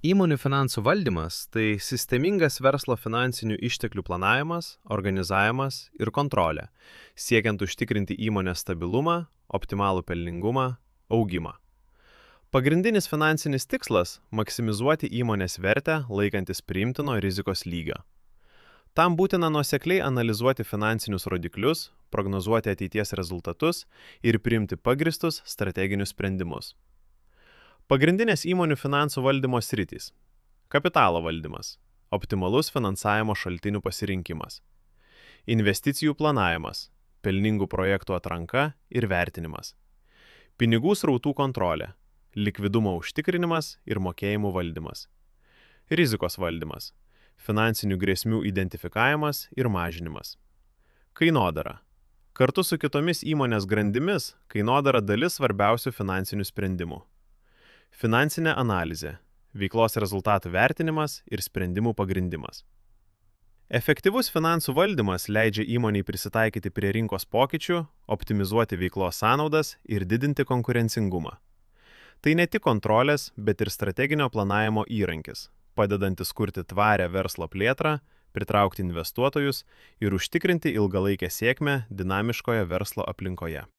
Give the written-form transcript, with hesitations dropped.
Įmonių finansų valdymas – tai sistemingas verslo finansinių išteklių planavimas, organizavimas ir kontrolė, siekiant užtikrinti įmonės stabilumą, optimalų pelningumą, augimą. Pagrindinis finansinis tikslas – maksimizuoti įmonės vertę laikantis priimtino rizikos lygio. Tam būtina nuosekliai analizuoti finansinius rodiklius, prognozuoti ateities rezultatus ir priimti pagristus strateginius sprendimus. Pagrindinės įmonių finansų valdymo sritys – kapitalo valdymas, optimalus finansavimo šaltinių pasirinkimas, investicijų planavimas, pelningų projektų atranka ir vertinimas, pinigų srautų kontrolė, likvidumo užtikrinimas ir mokėjimų valdymas, rizikos valdymas, finansinių grėsmių identifikavimas ir mažinimas, kainodara. Kartu su kitomis įmonės grandimis kainodara dalis svarbiausių finansinių sprendimų. Finansinė analizė, veiklos rezultatų vertinimas ir sprendimų pagrindimas. Efektyvus finansų valdymas leidžia įmoniai prisitaikyti prie rinkos pokyčių, optimizuoti veiklos sąnaudas ir didinti konkurencingumą. Tai ne tik kontrolės, bet ir strateginio planavimo įrankis, padedantis kurti tvarią verslo plėtrą, pritraukti investuotojus ir užtikrinti ilgalaikę sėkmę dinamiškoje verslo aplinkoje.